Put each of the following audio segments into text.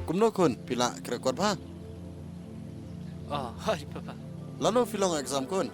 Kumno kun pila kira kuat ba? Oh, hai Papa. Lalu filong exam kun?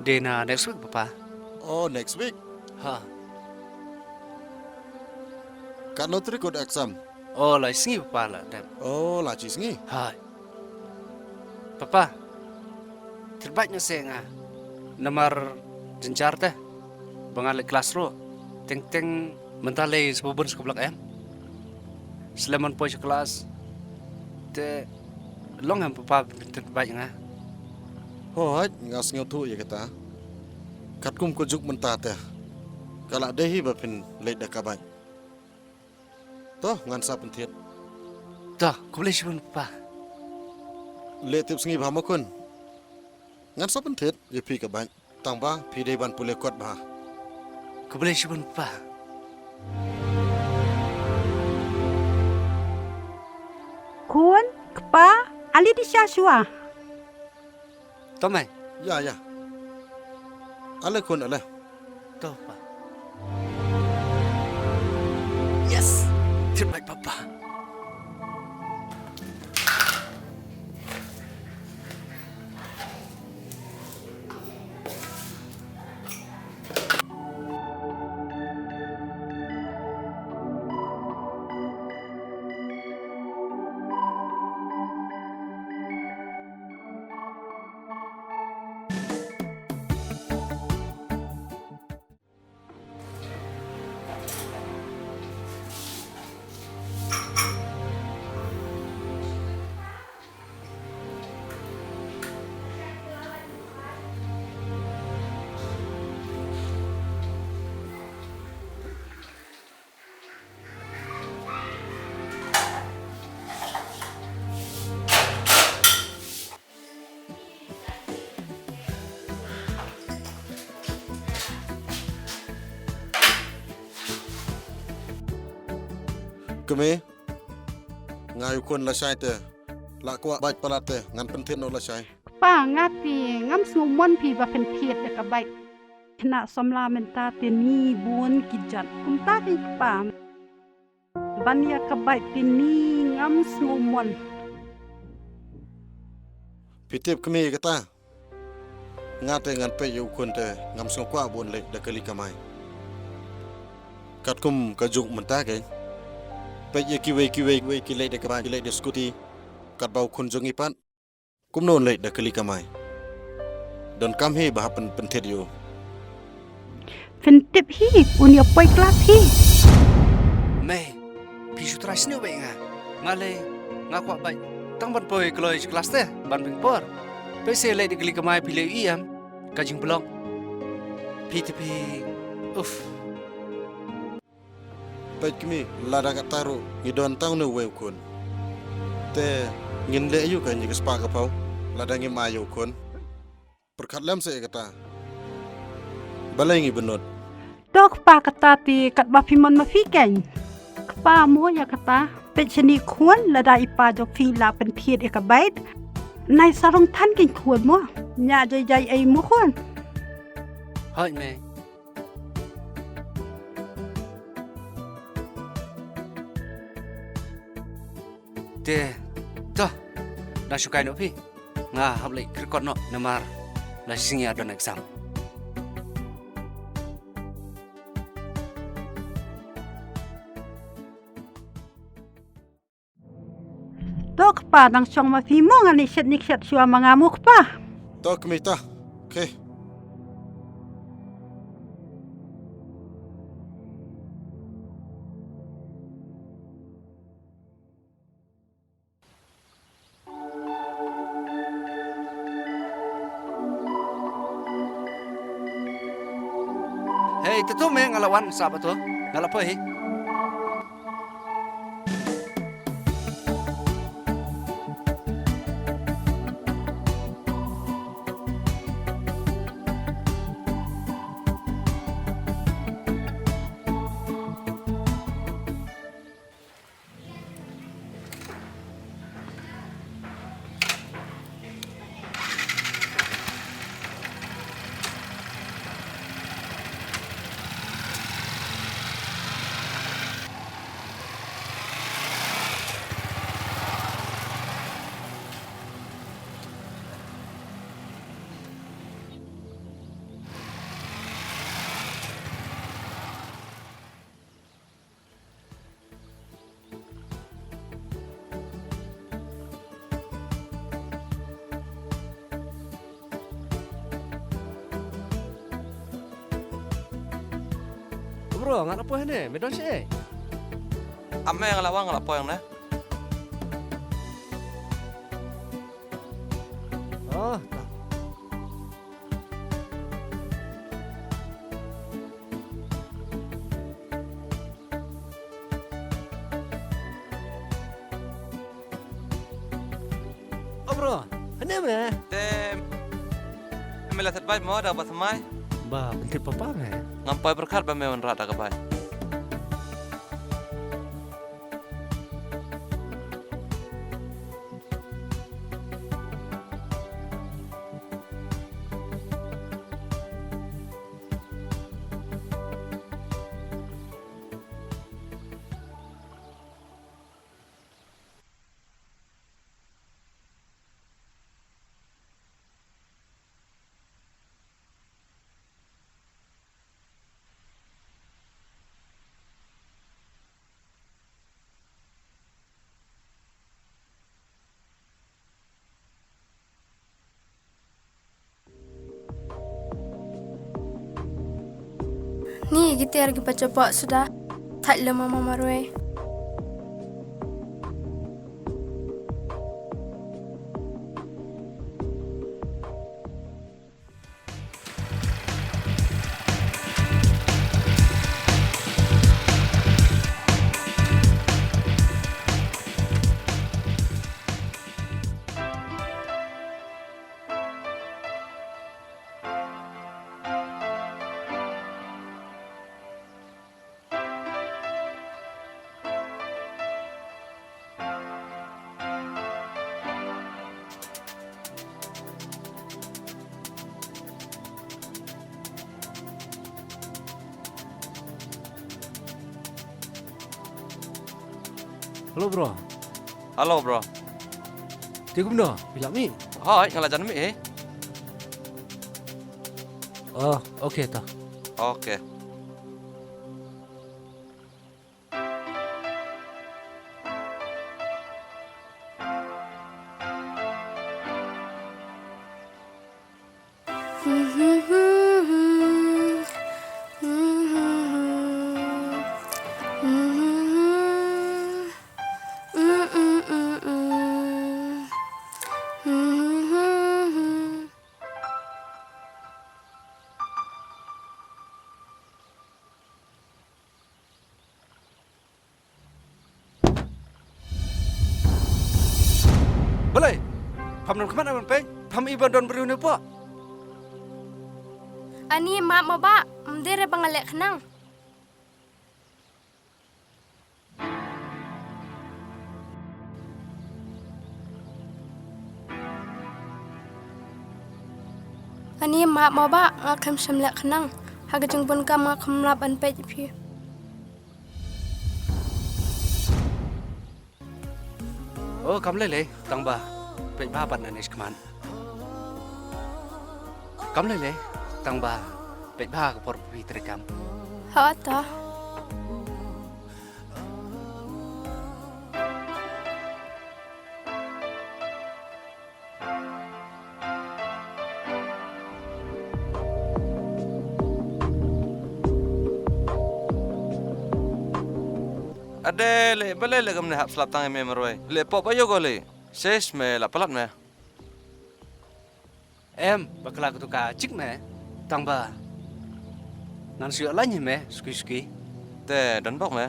Dena next week Papa. Oh, next week. Ha. Kat no tri kod exam. Oh, lai singi Papa lah dem. Oh, la chi sngi. Hai. Papa. Terbaiknya saya nga. Nomor jenjar teh. Bangal kelas ro. Teng mentale sebubun sekolah em. Selaman poj kelas. Te long em Papa terbaik nga. Oh, hai ngas ngeu tu ya kata. Kat kum ko juk mentat ya. Kala dehi ba pin leit da kabai. Toh ngan sa pentit. Dah, kau boleh sebut Papa. Le tip sngi ba ma kun. Ngan sa pentit ye pi kabai. Tang ba pi dei ban pule kuat ba. Kau boleh sebut Papa. Kun, kepa, ali di syaswa. Tomai. Ya ya. Ale kun ale. Tahu Papa. Yes. Terbaik Papa. Keme. Ngayu kun la syai te. La kwa baik palate ngan pentit no la syai. Pa ngati ngam sumon pi ba pen piet de ka bai. Kena somla menta tini bun kijat. Kum ta ki pa. Bania ka bai tini ngam sumon. Pitip keme kata. Ngate ngan pe yu kun te ngam sung kwa bun le da kali kamai. Kat kum ka juk menta ke. Pe ye kiwe ki le da kamai ki le da skuti. Kat bau kun jung ipat. Kum non le da kali kamai. Dan kam he ba pentit yu. Fen tip hi unia poi kelas hi. Mei. Pisu terai sini baik nga. Ngale ngaku baik. Tang ban poi kelas kelas teh ban bingpor. Pese le digeli kemai pilih iam kajing belong. Pi. Uff. Pe kemi la da kat taru ngidon tang no we kun. Te ngin le yu kan jik spa ka pau. La da ngi ma yu kun. Perkat lam se kata. Balai ngi benot. Dok pa kata ti kat ba pimon ma fi ken. Kepa mo ya kata. Pe chini kuan la da ipa jok fi la pen piet e ka bai. Nai sarong tan kin kuan mo. Nya jai ai mo kuan. Hai mei. Te. Dah. Dah sukai no pi. Nga hablai krikot no namar. La singi adon exam. Dok pa nang song ma fi mo ngani set nik set shua mangamuk pa. Tok kemi ta. Okay. itu tu me ngalawan sahabat tu. Ngalapoi. Bro, ngalapoi ni? Medon si. Ame yang lawang ngalapo yang na. Oh, oh bro, ini me. Te mela terbaik mau ada buat semai. Ba, penting papa me. Ngampai berkat ba mewan rata kabai. Ni kita lagi baca pak sudah. Tak lama mama Roy. Halo bro. Halo bro. Tiga benda, bilang mi. Hai ngalajan mi eh. Oh, okey tak. Oke. Boleh. Pamnon kemana man peng? Pam iban don beriu ni pak. Ani mak maba, mdere bangalek kenang. Ani mak maba ngakam semlek kenang. Hagajeng pun kam ngakam laban pej pi. Oh, kam lele, tangba. Pej babat nanis keman. Kam lele, tangba. Pej bah ke por pi terekam. Ha ta. Ade le bale le gamne hap slap tangai me meroi. Le pop ayo gole. Ses me la palat me. Em, bakla ku tu ka cik me. Tangba. ngan siyo lanya me ski. Te dan bok me.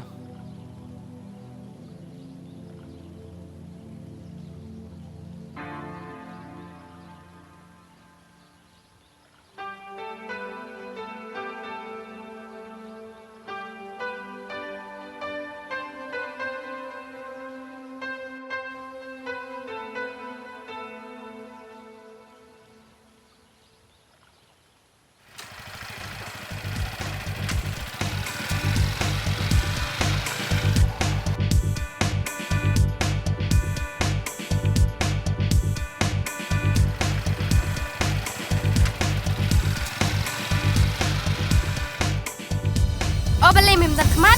Oh, balai mem dan kemat.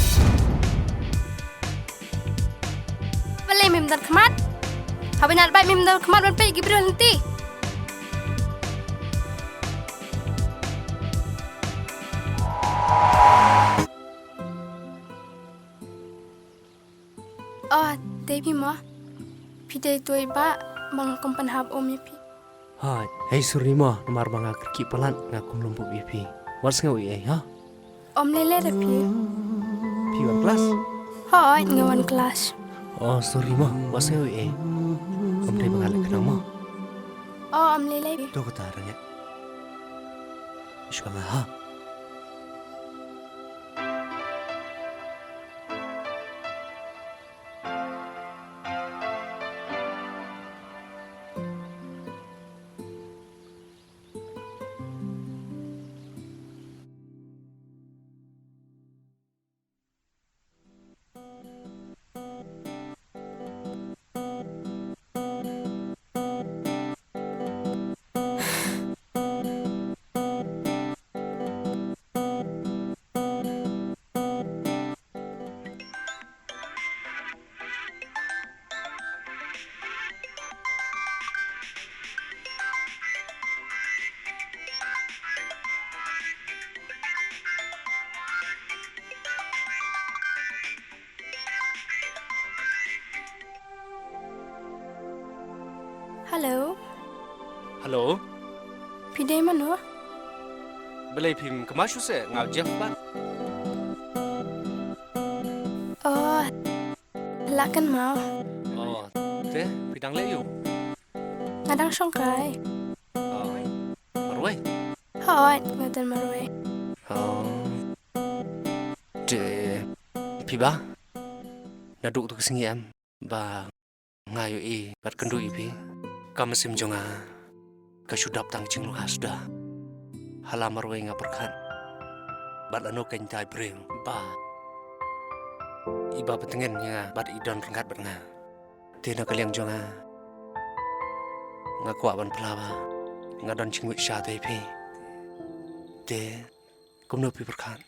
Balai mem dan kemat. Habis nak baik mem dan kemat ban pergi berhenti. Oh, Devi mah. Pidai tu iba bang kompan hab om yapi. Hai, hey surima nomor banga kerki pelan ngakum lumpuk bipi. What's ngawi ha? Om lele rapi. Piwan kelas. Hai, ngawan kelas. Oh, sorry mah, what's ngawi Om dai banga lek nama. Oh, om lele. Tu kata aranya. Shkama ha. Hello. Halo, Pidai mana? belai pim kemasyu se ngau Jeff ban. Oh, lakan mau. Oh, te pidang le yu. Ngadang songkai. Oh, marwai. Hai, ngadan marwai. Oh, te piba. Naduk tu kesingi am ba ngayu i bat kendu i pi. Kamesim jonga kasudap tang cinglu hasda. Halamar we ngaperkan. Bat anu kentai breng ba. Iba petengin nya bat idon rengkat bat nga. Tina kaliang jonga. Ngakwa ban pelawa. Ngadon cingwi sya te pi. Te kumno pi perkan.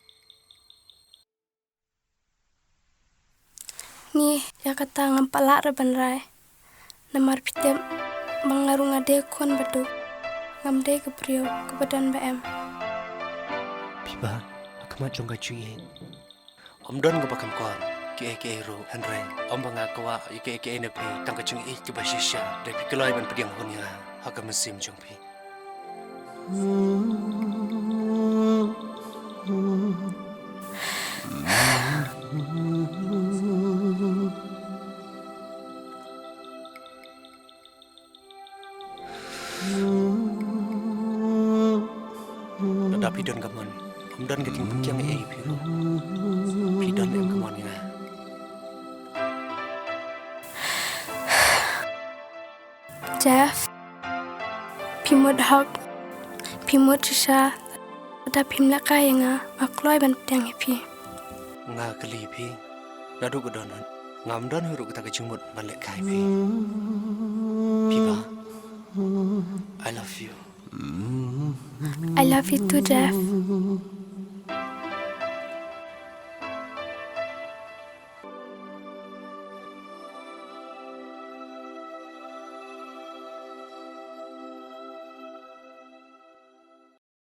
Ni ya kata ngampalak reban rai. Namar pitem bangarung ade kon badu. Ngamde ke priyo ke badan BM. Piba, akamat jongga cuy. Om don ke bakam kon. Ke ru Henry. Om bangakawa ke ne pi tang ka chung i ke basisya. Depi keloi ban pediang hunya. Haka mesim jong pi. Nada pidon kamon. Om don keting pekiang piru. Pidon em kamon ina. Jeff. Pimut hak. Pimut sisa. Ada pim lakai nga makloi ban pediang pi. Nga kali pi. Nadu kedonan. Ngam don huruk kita kecumut balik kai pi. Piba. I love you. I love you too, Jeff.